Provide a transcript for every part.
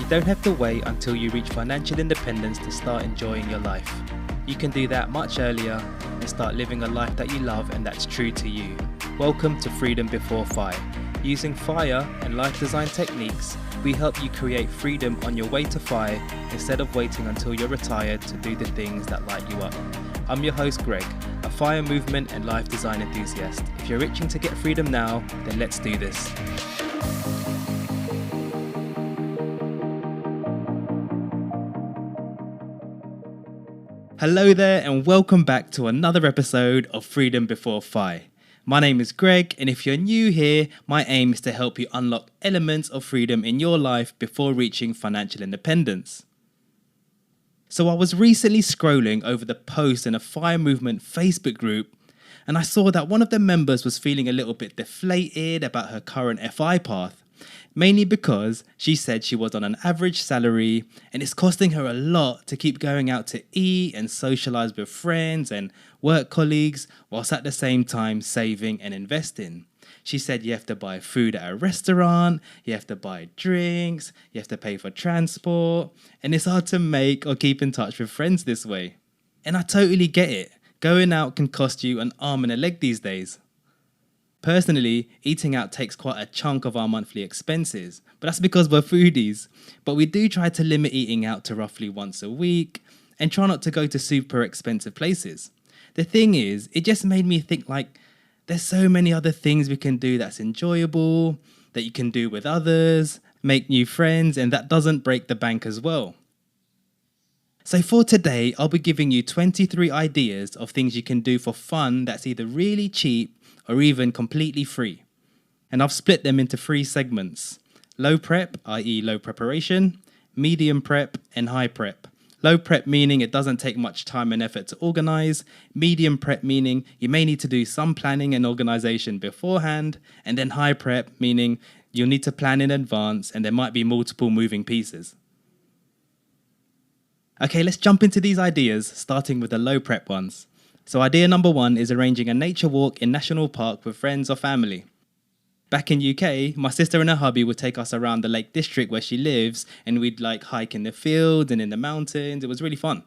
You don't have to wait until you reach financial independence to start enjoying your life. You can do that much earlier and start living a life that you love and that's true to you. Welcome to Freedom Before FI. Using FIRE and life design techniques, we help you create freedom on your way to FI instead of waiting until you're retired to do the things that light you up. I'm your host Greg, a FIRE movement and life design enthusiast. If you're itching to get freedom now, then let's do this. Hello there and welcome back to another episode of Freedom Before FI. My name is Greg, and if you're new here, my aim is to help you unlock elements of freedom in your life before reaching financial independence. So I was recently scrolling over the post in a FIRE movement Facebook group, and I saw that one of the members was feeling a little bit deflated about her current FI path. Mainly because she said she was on an average salary and it's costing her a lot to keep going out to eat and socialise with friends and work colleagues whilst at the same time saving and investing. She said you have to buy food at a restaurant, you have to buy drinks, you have to pay for transport, and it's hard to make or keep in touch with friends this way. And I totally get it. Going out can cost you an arm and a leg these days. Personally, eating out takes quite a chunk of our monthly expenses, but that's because we're foodies. But we do try to limit eating out to roughly once a week and try not to go to super expensive places. The thing is, it just made me think there's so many other things we can do that's enjoyable, that you can do with others, make new friends, and that doesn't break the bank as well. So for today, I'll be giving you 23 ideas of things you can do for fun that's either really cheap or even completely free. And I've split them into 3 segments: low prep, i.e. low preparation, medium prep, and high prep. Low prep meaning it doesn't take much time and effort to organize, medium prep meaning you may need to do some planning and organization beforehand, and then high prep meaning you'll need to plan in advance and there might be multiple moving pieces. Okay, let's jump into these ideas, starting with the low prep ones. So idea number 1 is arranging a nature walk in National Park with friends or family. Back in UK, my sister and her hubby would take us around the Lake District where she lives, and we'd hike in the fields and in the mountains. It was really fun.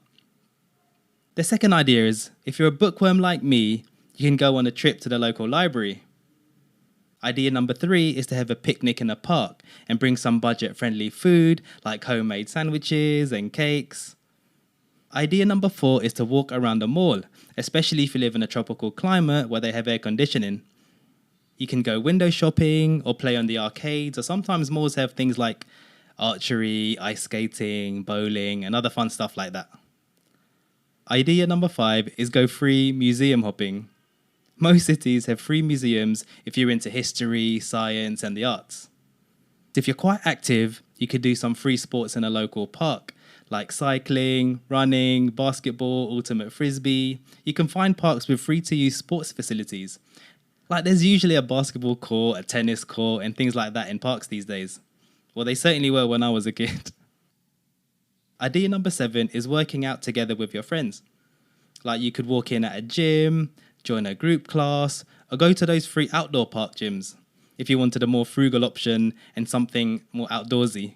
The second idea is, if you're a bookworm like me, you can go on a trip to the local library. Idea number 3 is to have a picnic in a park and bring some budget-friendly food like homemade sandwiches and cakes. Idea number 4 is to walk around the mall, especially if you live in a tropical climate where they have air conditioning. You can go window shopping or play on the arcades, or sometimes malls have things like archery, ice skating, bowling, and other fun stuff like that. Idea number 5 is go free museum hopping. Most cities have free museums if you're into history, science, and the arts. If you're quite active, you could do some free sports in a local park, like cycling, running, basketball, ultimate frisbee. You can find parks with free-to-use sports facilities. There's usually a basketball court, a tennis court, and things like that in parks these days. Well, they certainly were when I was a kid. Idea number 7 is working out together with your friends. You could walk in at a gym, join a group class, or go to those free outdoor park gyms if you wanted a more frugal option and something more outdoorsy.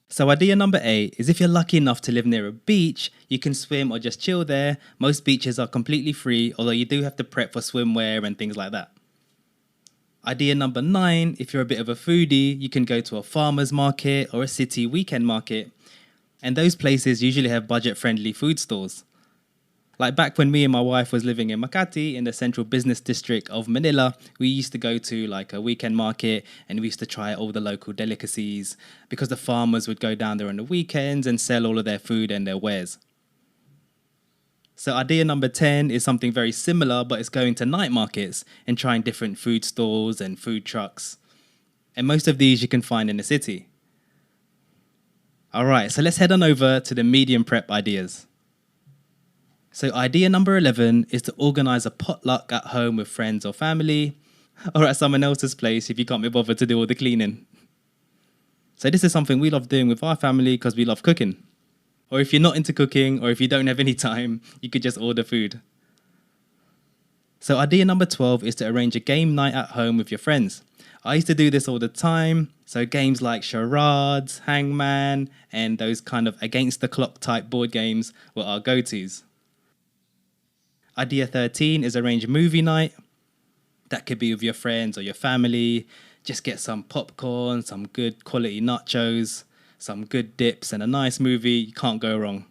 So idea number 8 is if you're lucky enough to live near a beach, you can swim or just chill there. Most beaches are completely free, although you do have to prep for swimwear and things like that. Idea number 9, if you're a bit of a foodie, you can go to a farmer's market or a city weekend market. And those places usually have budget-friendly food stores. Back when me and my wife was living in Makati in the central business district of Manila, we used to go to a weekend market and we used to try all the local delicacies because the farmers would go down there on the weekends and sell all of their food and their wares. So idea number 10 is something very similar, but it's going to night markets and trying different food stalls and food trucks. And most of these you can find in the city. All right, so let's head on over to the medium prep ideas. So idea number 11 is to organize a potluck at home with friends or family, or at someone else's place if you can't be bothered to do all the cleaning. So this is something we love doing with our family because we love cooking. Or if you're not into cooking, or if you don't have any time, you could just order food. So idea number 12 is to arrange a game night at home with your friends. I used to do this all the time. So games like charades, hangman, and those kind of against the clock type board games were our go-tos. Idea 13 is arrange a movie night. That could be with your friends or your family. Just get some popcorn, some good quality nachos, some good dips, and a nice movie. You can't go wrong.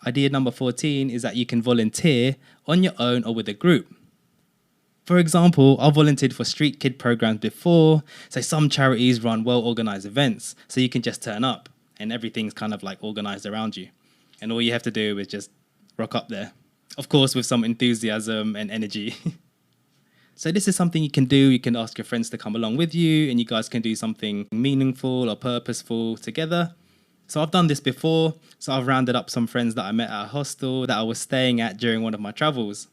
Idea number 14 is that you can volunteer on your own or with a group. For example, I've volunteered for street kid programs before. So some charities run well-organized events. So you can just turn up and everything's kind of like organized around you. And all you have to do is just rock up there. Of course, with some enthusiasm and energy. So this is something you can do. You can ask your friends to come along with you and you guys can do something meaningful or purposeful together. So I've done this before. So I've rounded up some friends that I met at a hostel that I was staying at during one of my travels.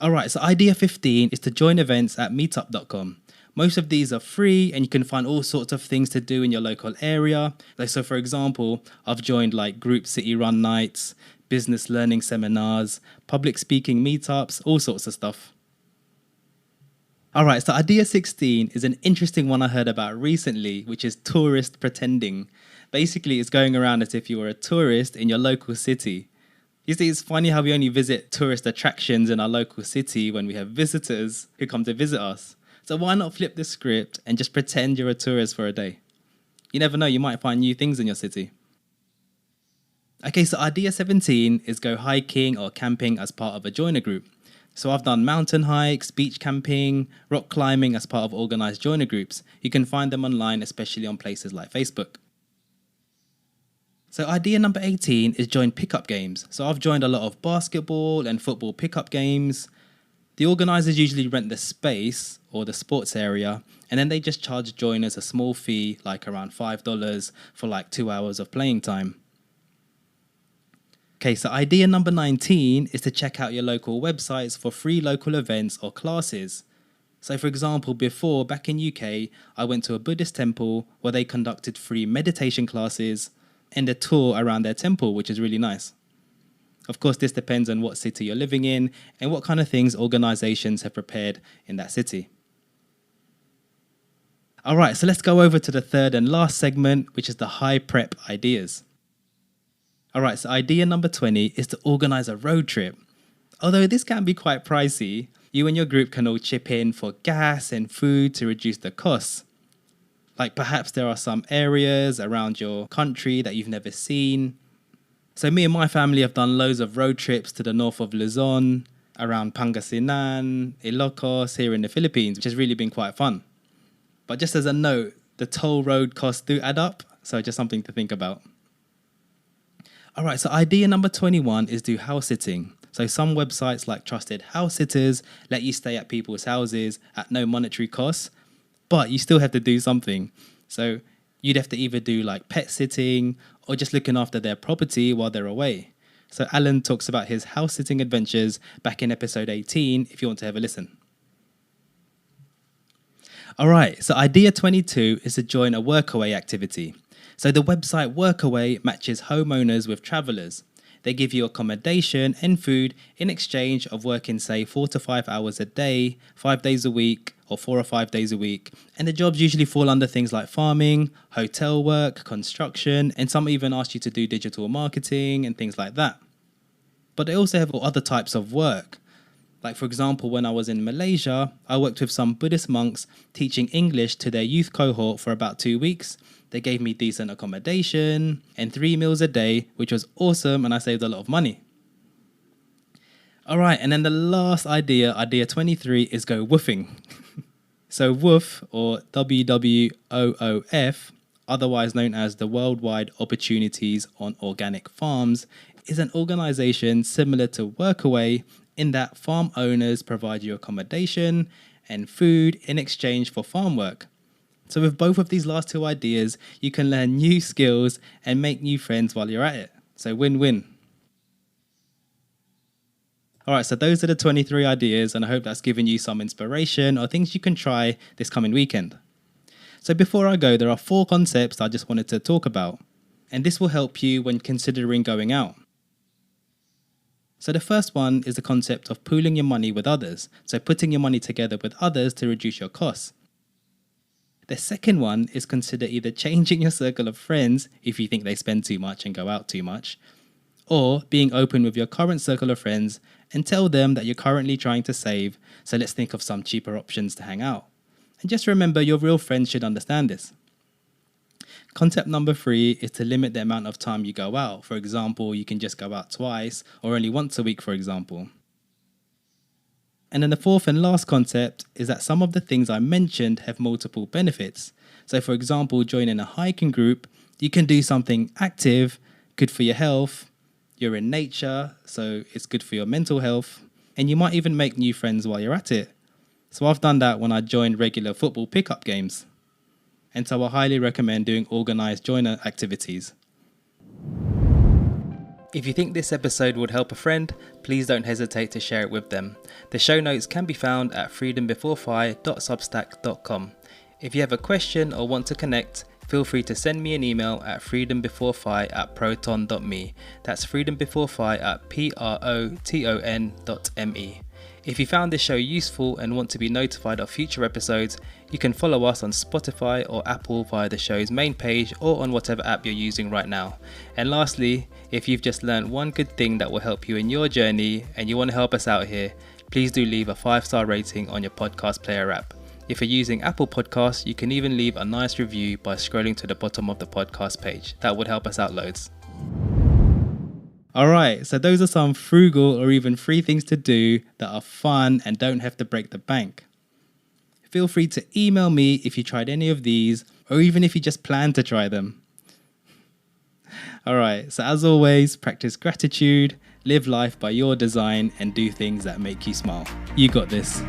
All right, so idea 15 is to join events at meetup.com. Most of these are free and you can find all sorts of things to do in your local area. So for example, I've joined like group city run nights, business learning seminars, public speaking meetups, all sorts of stuff. All right, so idea 16 is an interesting one I heard about recently, which is tourist pretending. Basically, it's going around as if you were a tourist in your local city. You see, it's funny how we only visit tourist attractions in our local city when we have visitors who come to visit us. So why not flip the script and just pretend you're a tourist for a day? You never know, you might find new things in your city. Okay, so idea 17 is go hiking or camping as part of a joiner group. So I've done mountain hikes, beach camping, rock climbing as part of organized joiner groups. You can find them online, especially on places like Facebook. So idea number 18 is join pickup games. So I've joined a lot of basketball and football pickup games. The organizers usually rent the space or the sports area, and then they just charge joiners a small fee, like around $5 for like 2 hours of playing time. Okay, so idea number 19 is to check out your local websites for free local events or classes. So for example, before, back in UK, I went to a Buddhist temple where they conducted free meditation classes and a tour around their temple, which is really nice. Of course, this depends on what city you're living in and what kind of things organizations have prepared in that city. All right, so let's go over to the third and last segment, which is the high prep ideas. All right, so idea number 20 is to organize a road trip. Although this can be quite pricey, you and your group can all chip in for gas and food to reduce the costs. Like perhaps there are some areas around your country that you've never seen. So me and my family have done loads of road trips to the north of Luzon, around Pangasinan, Ilocos, here in the Philippines, which has really been quite fun. But just as a note, the toll road costs do add up, so just something to think about. All right, so idea number 21 is do house sitting. So some websites like Trusted House Sitters let you stay at people's houses at no monetary costs, but you still have to do something. So you'd have to either do like pet sitting or just looking after their property while they're away. So Alan talks about his house sitting adventures back in episode 18 if you want to have a listen. All right, so idea 22 is to join a workaway activity. So the website Workaway matches homeowners with travelers. They give you accommodation and food in exchange of working, say, 4 to 5 hours a day, 5 days a week, or 4 or 5 days a week. And the jobs usually fall under things like farming, hotel work, construction, and some even ask you to do digital marketing and things like that. But they also have other types of work. Like, for example, when I was in Malaysia, I worked with some Buddhist monks teaching English to their youth cohort for about 2 weeks. They gave me decent accommodation and 3 meals a day, which was awesome, and I saved a lot of money. All right, and then the last idea, idea 23, is go woofing. So WWOOF, or WWOOF, otherwise known as the Worldwide Opportunities on Organic Farms, is an organization similar to Workaway in that farm owners provide you accommodation and food in exchange for farm work. So with both of these last two ideas, you can learn new skills and make new friends while you're at it. So win-win. All right, so those are the 23 ideas, and I hope that's given you some inspiration or things you can try this coming weekend. So before I go, there are 4 concepts I just wanted to talk about, and this will help you when considering going out. So the first one is the concept of pooling your money with others. So putting your money together with others to reduce your costs. The second one is consider either changing your circle of friends if you think they spend too much and go out too much, or being open with your current circle of friends and tell them that you're currently trying to save, so let's think of some cheaper options to hang out. And just remember, your real friends should understand this. Concept number 3 is to limit the amount of time you go out. For example, you can just go out twice or only once a week, for example. And then the fourth and last concept is that some of the things I mentioned have multiple benefits. So for example, joining a hiking group, you can do something active, good for your health, you're in nature, so it's good for your mental health, and you might even make new friends while you're at it. So I've done that when I joined regular football pickup games. And so I highly recommend doing organised joiner activities. If you think this episode would help a friend, please don't hesitate to share it with them. The show notes can be found at freedombeforefi.substack.com. If you have a question or want to connect, feel free to send me an email at freedombeforefi@proton.me. That's freedombeforefi@proton.me. If you found this show useful and want to be notified of future episodes, you can follow us on Spotify or Apple via the show's main page or on whatever app you're using right now. And lastly, if you've just learned one good thing that will help you in your journey and you want to help us out here, please do leave a 5-star rating on your podcast player app. If you're using Apple Podcasts, you can even leave a nice review by scrolling to the bottom of the podcast page. That would help us out loads. Alright, so those are some frugal or even free things to do that are fun and don't have to break the bank. Feel free to email me if you tried any of these, or even if you just plan to try them. Alright, so as always, practice gratitude, live life by your design, and do things that make you smile. You got this.